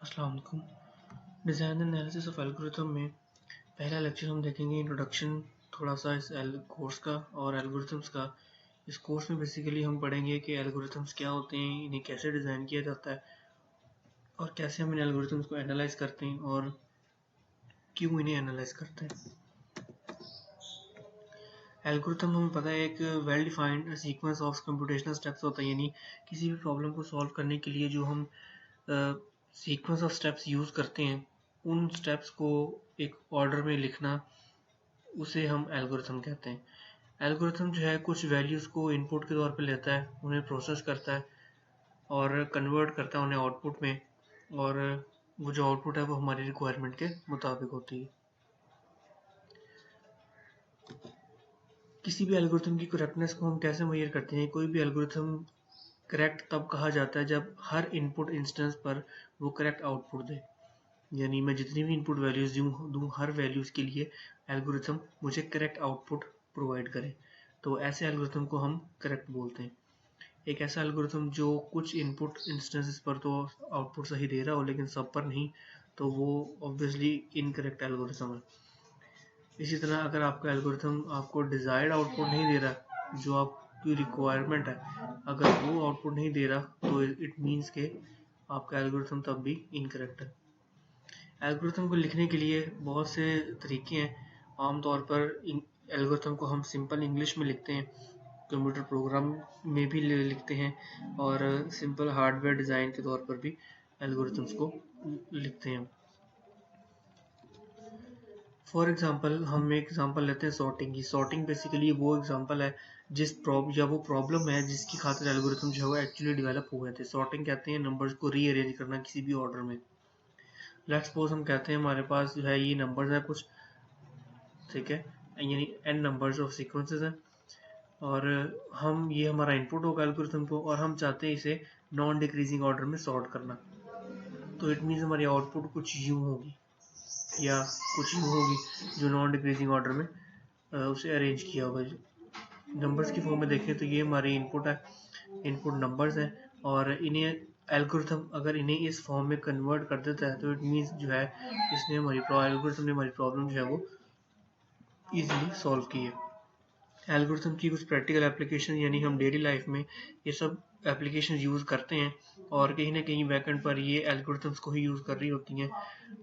अस्सलाम वालेकुम। Design analysis of algorithm में पहला लेक्चर हम देखेंगे इंट्रोडक्शन थोड़ा सा इस कोर्स का और एल्गोरिथम्स का। इस कोर्स में बेसिकली हम पढ़ेंगे कि एल्गोरिथम्स क्या होते हैं, इन्हें कैसे डिज़ाइन किया जाता है और कैसे हम इन एल्गोरिथम्स को एनालाइज करते हैं और क्यों इन्हें एनालाइज करते हैं। एल्गोरिथम हमें पता है एक well defined sequence of computational steps होता है, यानी किसी भी प्रॉब्लम को सॉल्व करने के लिए जो हम सीक्वेंस ऑफ स्टेप्स यूज़ करते हैं उन स्टेप्स को एक ऑर्डर में लिखना, उसे हम एल्गोरिथम कहते हैं। एल्गोरिथम जो है कुछ वैल्यूज़ को इनपुट के तौर पे लेता है, उन्हें प्रोसेस करता है और कन्वर्ट करता है उन्हें आउटपुट में, और वो जो आउटपुट है वो हमारी रिक्वायरमेंट के मुताबिक होती है। किसी भी एल्गोरिथम की करेक्टनेस को हम कैसे मेजर करते हैं? कोई भी एल्गोरिथम करेक्ट तब कहा जाता है जब हर इनपुट इंस्टेंस पर वो करेक्ट आउटपुट दे, यानी मैं जितनी भी इनपुट वैल्यूज़ दूँ हर वैल्यूज़ के लिए एल्गोरिथम मुझे करेक्ट आउटपुट प्रोवाइड करे, तो ऐसे एल्गोरिथम को हम करेक्ट बोलते हैं। एक ऐसा एल्गोरिथम जो कुछ इनपुट इंस्टेंसेस पर तो आउटपुट सही दे रहा हो लेकिन सब पर नहीं, तो वो ऑब्वियसली इनकरेक्ट एल्गोरिथम है। इसी तरह अगर आपका एल्गोरिथम आपको डिज़ायर्ड आउटपुट नहीं दे रहा, जो आपकी रिक्वायरमेंट है, अगर वो आउटपुट नहीं दे रहा, तो इट मीन्स के आपका एल्गोरिथम तब भी इनकरेक्ट है। एल्गोरिथम को लिखने के लिए बहुत से तरीके हैं। आमतौर पर एल्गोरिथम को हम सिंपल इंग्लिश में लिखते हैं, कंप्यूटर प्रोग्राम में भी लिखते हैं, और सिंपल हार्डवेयर डिज़ाइन के तौर पर भी एल्गोरिथम्स को लिखते हैं। फॉर एग्जांपल हम एक एग्जांपल लेते हैं सॉर्टिंग की। सॉर्टिंग बेसिकली वो एग्जांपल है वो प्रॉब्लम है जिसकी खातिर एल्गोरिथम जो है वो एक्चुअली डेवलप हुए थे। सॉर्टिंग कहते हैं नंबर्स को रीअरेंज करना किसी भी ऑर्डर में। लेट्स सपोज हम कहते हैं हमारे पास जो है ये नंबर्स है कुछ, ठीक है, यानी n नंबर्स ऑफ सीक्वेंसेस हैं, और ये हमारा इनपुट होगा एल्गोरिथम को, और हम चाहते हैं इसे नॉन डिक्रीजिंग ऑर्डर में सॉर्ट करना। तो इट मीन्स हमारी आउटपुट कुछ यूँ होगी या कुछ यूँ होगी जो नॉन डिक्रीजिंग ऑर्डर में उसे अरेंज किया होगा। नंबर्स की फॉर्म में देखें तो ये हमारी इनपुट है, इनपुट नंबर्स हैं, और इन्हें एल्गोरिथम अगर इन्हें इस फॉर्म में कन्वर्ट कर देता है तो इट मीन्स जो है इसने हमारी एल्गोरिथम ने हमारी प्रॉब्लम जो है वो ईजिली सॉल्व की है। एल्गोरिथम की कुछ प्रैक्टिकल एप्लीकेशन, यानी हम डेली लाइफ में ये सब एप्लीकेशन यूज़ करते हैं, और कहीं ना कहीं बैकएंड पर ये एल्गोरिथम्स को ही यूज़ कर रही होती हैं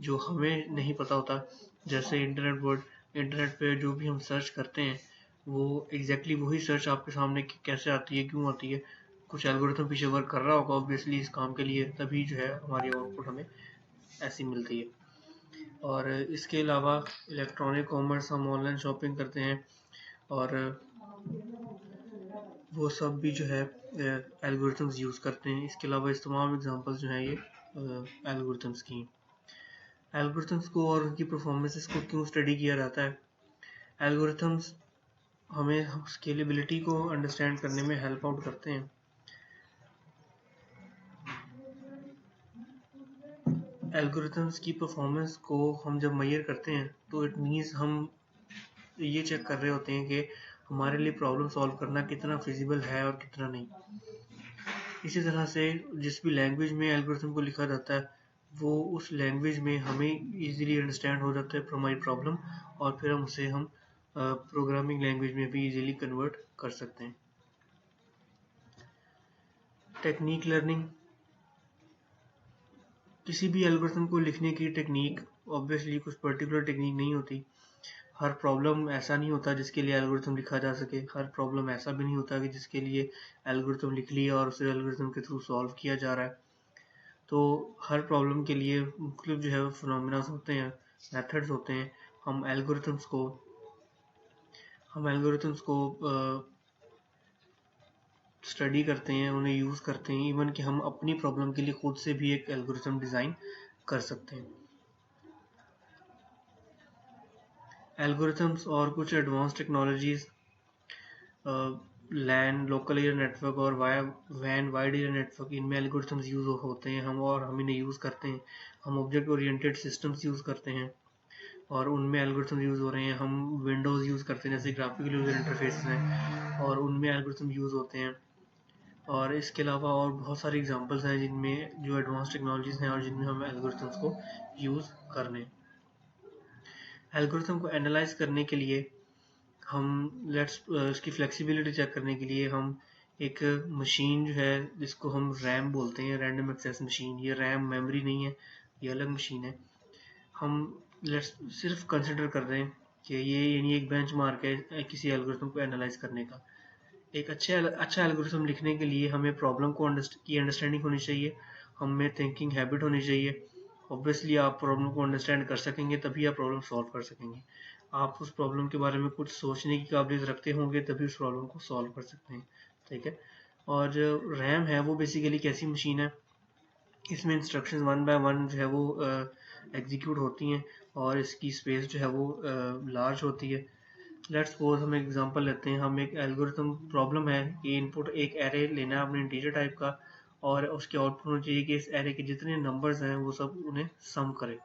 जो हमें नहीं पता होता। जैसे इंटरनेट पे जो भी हम सर्च करते हैं वो एग्जैक्टली वही सर्च आपके सामने कैसे आती है, क्यों आती है, कुछ एल्गोरिथम पीछे वर्क कर रहा होगा ऑब्वियसली इस काम के लिए, तभी जो है हमारी आउटपुट हमें ऐसी मिलती है। और इसके अलावा इलेक्ट्रॉनिक कॉमर्स, हम ऑनलाइन शॉपिंग करते हैं, और वो सब भी जो है एल्गोरिथम्स यूज़ करते हैं। इसके अलावा इस तमाम एग्जांपल्स जो हैं ये एल्गोरिथम्स की हैं। एल्गोरिथम्स को और उनकी परफॉर्मेंसेस को क्यों स्टडी किया जाता है? एल्गोरिथम्स हमें स्केलेबिलिटी को अंडरस्टैंड करने में हेल्प आउट करते हैं। एल्गोरिथम्स की परफॉर्मेंस को हम जब मेजर करते हैं तो इट मीन्स हम ये चेक कर रहे होते हैं कि हमारे लिए प्रॉब्लम सॉल्व करना कितना फिजिबल है और कितना नहीं। इसी तरह से जिस भी लैंग्वेज में एल्गोरिथम को लिखा जाता है वो उस लैंग्वेज में हमें इजीली अंडरस्टैंड हो जाता है हमारी प्रॉब्लम, और फिर हम प्रोग्रामिंग लैंग्वेज में भी इजीली कन्वर्ट कर सकते हैं। टेक्निक लर्निंग, किसी भी एल्गोरिथम को लिखने की टेक्निक ऑब्वियसली कुछ पर्टिकुलर टेक्निक नहीं होती। हर प्रॉब्लम ऐसा नहीं होता जिसके लिए एल्गोरिथम लिखा जा सके, हर प्रॉब्लम ऐसा भी नहीं होता कि जिसके लिए एल्गोरिथम लिख लिया और उसे एल्गोरिथम के थ्रू सॉल्व किया जा रहा है। तो हर प्रॉब्लम के लिए मुख्तलिफ जो है फिनोमेना होते हैं, मेथड्स होते हैं। हम एल्गोरिथम्स को स्टडी करते हैं, उन्हें यूज़ करते हैं, इवन कि हम अपनी प्रॉब्लम के लिए खुद से भी एक एल्गोरिथम डिज़ाइन कर सकते हैं। एल्गोरिथम्स और कुछ एडवांस टेक्नोलॉजीज़, लैन, लोकल एरिया नेटवर्क और वैन, वाइड एरिया नेटवर्क, इनमें एल्गोरिथम्स यूज़ होते हैं हम इन्हें यूज़ करते हैं। हम ऑब्जेक्ट ओरिएंटेड सिस्टम्स यूज़ करते हैं और उनमें एल्गोरिथम यूज़ हो रहे हैं। हम विंडोज़ यूज़ करते हैं जैसे ग्राफिकल यूज़र इंटरफेस हैं, और उनमें एल्गोरिथम यूज़ होते हैं। और इसके अलावा और बहुत सारी एग्जांपल्स हैं जिनमें जो एडवांस टेक्नोलॉजीज हैं और जिनमें हमें एल्गोरिथम्स को यूज़ करने। एल्गोरिथम को एनालाइज करने के लिए हम इसकी फ्लेक्सिबिलिटी चेक करने के लिए हम एक मशीन जो है जिसको हम रैम बोलते हैं, रैंडम एक्सेस मशीन, ये रैम मेमोरी नहीं है, ये अलग मशीन है। हम लेट्स सिर्फ कंसिडर कर रहे हैं कि ये यानी एक बेंचमार्क है किसी एल्गोरिथम को एनालाइज करने का। एक अच्छा एल्गोरिथम लिखने के लिए हमें प्रॉब्लम की अंडरस्टैंडिंग होनी चाहिए, हमें थिंकिंग हैबिट होनी चाहिए। ऑब्वियसली आप प्रॉब्लम को अंडरस्टैंड कर सकेंगे तभी आप प्रॉब्लम सॉल्व कर सकेंगे। आप उस प्रॉब्लम के बारे में कुछ सोचने की काबिलियत रखते होंगे तभी उस प्रॉब्लम को सॉल्व कर सकते हैं, ठीक है। और जो रैम है वो बेसिकली कैसी मशीन है, इसमें इंस्ट्रक्शंस वन बाय वन जो है वो एग्जीक्यूट होती हैं और इसकी स्पेस जो है वो लार्ज होती है। लेट्स सपोज हम एग्जांपल लेते हैं, हम एक एल्गोरिथम प्रॉब्लम है कि इनपुट एक एरे लेना है अपने इंटीजर टाइप का और उसके आउटपुट होना चाहिए कि इस एरे के जितने नंबर्स हैं वो सब उन्हें सम करे।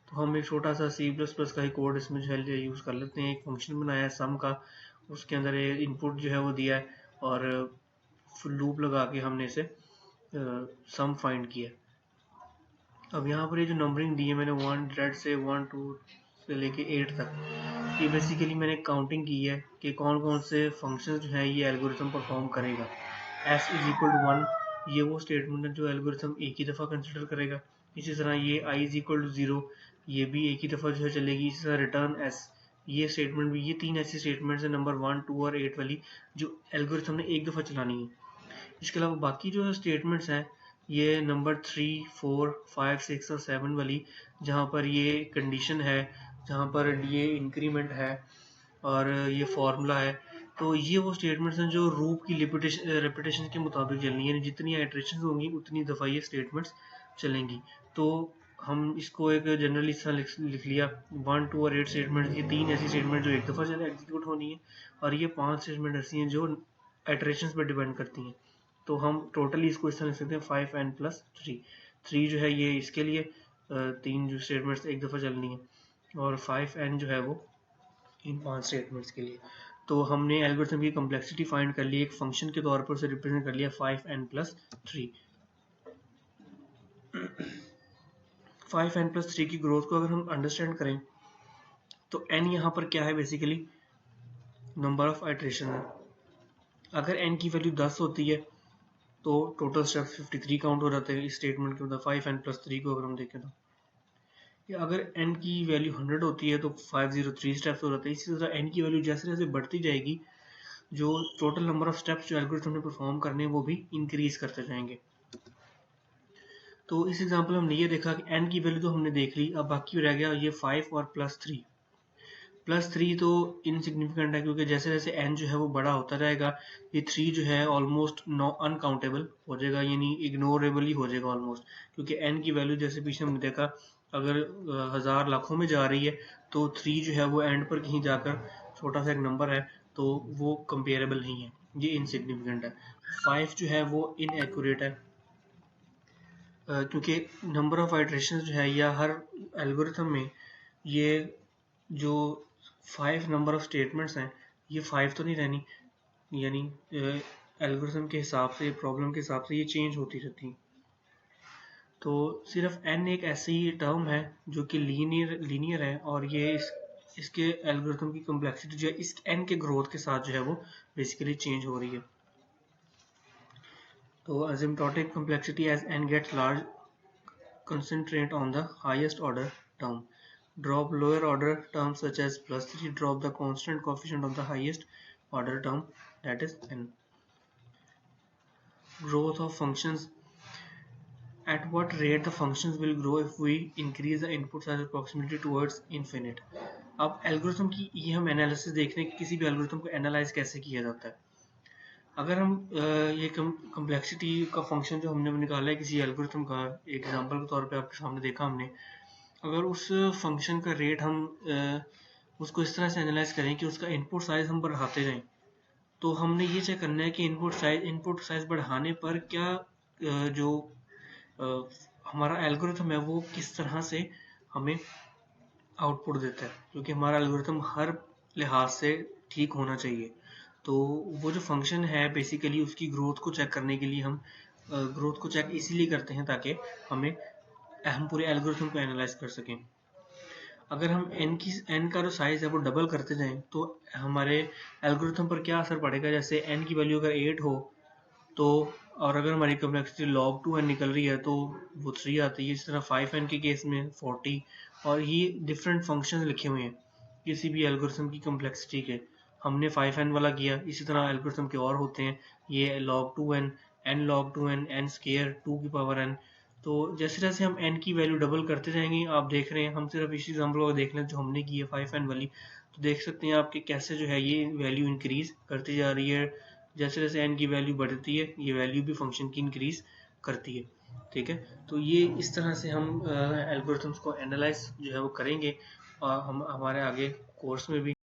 तो हम एक छोटा सा C++ का ही कोड इसमें जो है यूज़ कर लेते हैं। एक फंक्शन बनाया है सम का, उसके अंदर इनपुट जो है वो दिया है और लूप लगा के हमने इसे सम फाइंड किया। अब यहाँ पर ये जो नंबरिंग दी है मैंने 1 से 1 2 से लेके 8 तक, ये बेसिकली मैंने काउंटिंग की है कि कौन कौन से फंक्शंस जो है ये एल्गोरिथम परफॉर्म करेगा। s इज इक्वल टू 1 ये वो स्टेटमेंट है जो एल्गोरिथम एक ही दफ़ा कंसिडर करेगा। इसी तरह ये i इज इक्वल टू 0 ये भी एक ही दफ़ा जो है चलेगी। इसी तरह रिटर्न s ये स्टेटमेंट भी, ये तीन ऐसी स्टेटमेंट्स हैं नंबर 1 2 और 8 वाली जो एल्गोरिथम ने एक दफ़ा चलानी है। इसके अलावा बाकी जो स्टेटमेंट्स हैं ये नंबर 3 4 5 6 और 7 वाली, जहाँ पर ये कंडीशन है, जहाँ पर ये इंक्रीमेंट है और ये फार्मूला है, तो ये वो स्टेटमेंट्स हैं जो रूप की रेपिटेशन के मुताबिक चलनी है। जितनी आइटरेशन होंगी उतनी दफ़ा ये स्टेटमेंट्स चलेंगी। तो हम इसको एक जनरली इस तरह लिख लिया 1 2 और 8 स्टेटमेंट्स, ये तीन ऐसी स्टेटमेंट जो एक दफ़ा चले एग्जीक्यूट होनी है और ये 5 स्टेटमेंट ऐसी हैं जो आइटरेशन पर डिपेंड करती हैं। तो हम टोटली इसको इस तरह लिख सकते हैं 5n+3। 3 जो है ये इसके लिए तीन जो स्टेटमेंट्स एक दफ़ा चलनी है और 5n जो है वो इन 5 स्टेटमेंट्स के लिए। तो हमने एल्गोरिथम की कम्प्लेक्सिटी फाइंड कर ली, एक फंक्शन के तौर पर उसे रिप्रेजेंट कर लिया 5n+3। 5n+3 की ग्रोथ को अगर हम अंडरस्टैंड करें तो n यहाँ पर क्या है, बेसिकली नंबर ऑफ आइटरेशन है। अगर n की वैल्यू 10 होती है तो टोटल स्टेप्स 53 काउंट हो जाते हैं इस स्टेटमेंट के अंदर। 5n+3 को अगर हम देखें तो या अगर n की वैल्यू 100 होती है तो 503 स्टेप्स हो जाते हैं। इसी तरह n की वैल्यू जैसे जैसे बढ़ती जाएगी जो टोटल नंबर ऑफ स्टेप्स जो एल्गोरिथम ने परफॉर्म करने हैं वो भी इंक्रीज करते जाएंगे। तो इस एग्जांपल में हमने ये देखा कि n की वैल्यू तो हमने देख ली, अब बाकी रह गया ये 5 और +3। +3 तो इनसिग्निफिकेंट है क्योंकि जैसे जैसे n जो है वो बड़ा होता जाएगा ये 3 जो है ऑलमोस्ट अनकाउंटेबल हो जाएगा, यानी इग्नोरेबल ही हो जाएगा ऑलमोस्ट, क्योंकि n की वैल्यू जैसे पीछे हमने देखा अगर हज़ार लाखों में जा रही है तो 3 जो है वो एंड पर कहीं जाकर छोटा सा एक नंबर है तो वो कंपेरेबल नहीं है, ये इनसिग्निफिकेंट है। 5 जो है वो इनएक्यूरेट है क्योंकि नंबर ऑफ आइटरेशन जो है या हर एल्गोरिथम में ये जो 5 नंबर ऑफ स्टेटमेंट्स हैं ये 5 तो नहीं रहनी, यानी एल्गोरिथम के हिसाब से, प्रॉब्लम के हिसाब से ये चेंज होती रहती हैं। तो सिर्फ n एक ऐसी टर्म है जो कि लीनियर है और ये इसके एल्गोरिथम की कम्प्लेक्सिटी जो है इस n के ग्रोथ के साथ जो है वो बेसिकली चेंज हो रही है। तो asymptotic complexity as n gets large concentrate on the highest order term. Drop lower order terms such as +3, drop the constant coefficient of the highest order term, that is n. Growth of functions. At what rate the functions will grow if we increase the input size approximately towards infinite. अब algorithm की ये हम analysis देखते हैं कि किसी भी algorithm को एनालाइज कैसे किया जाता है। अगर हम ये कम्प्लेक्सिटी का फंक्शन जो हमने निकाला है किसी एल्गोरिथम का, एग्जांपल के तौर पे आपके सामने देखा हमने, अगर उस फंक्शन का रेट हम उसको इस तरह से एनालाइज करें कि उसका इनपुट साइज हम बढ़ाते जाएं, तो हमने ये चेक करना है कि इनपुट साइज बढ़ाने पर क्या जो हमारा एल्गोरिथम है वो किस तरह से हमें आउटपुट देता है, क्योंकि हमारा एल्गोरिथम हर लिहाज से ठीक होना चाहिए। तो वो जो फंक्शन है बेसिकली उसकी ग्रोथ को चेक करने के लिए हम ग्रोथ को चेक इसीलिए करते हैं ताकि हम पूरे एल्गोरिथम को एनालाइज कर सकें। अगर हम n का जो साइज है वो डबल करते जाएं तो हमारे एल्गोरिथम पर क्या असर पड़ेगा। जैसे n की वैल्यू अगर 8 हो तो, और अगर हमारी कम्प्लेक्सिटी log 2n निकल रही है तो वो 3 आती है। इस तरह 5n के केस में 40, और ये डिफरेंट फंक्शन लिखे हुए हैं किसी भी एल्गोरिथम की कम्प्लेक्सिटी के। हमने 5n वाला किया, इसी तरह एल्गोरिथम के और होते हैं, ये log 2n, n log 2n, n square 2 की पावर n। तो जैसे जैसे हम n की वैल्यू डबल करते जाएंगे, आप देख रहे हैं, हम सिर्फ इस एग्जाम्पल को देख लें जो हमने की है 5n वाली, तो देख सकते हैं आपके कैसे जो है ये वैल्यू इंक्रीज करती जा रही है। जैसे जैसे n की वैल्यू बढ़ती है ये वैल्यू भी फंक्शन की इंक्रीज करती है। ठीक है, तो ये इस तरह से हम एल्गोरिथम्स को एनालाइज जो है वो करेंगे, और हम हमारे आगे कोर्स में भी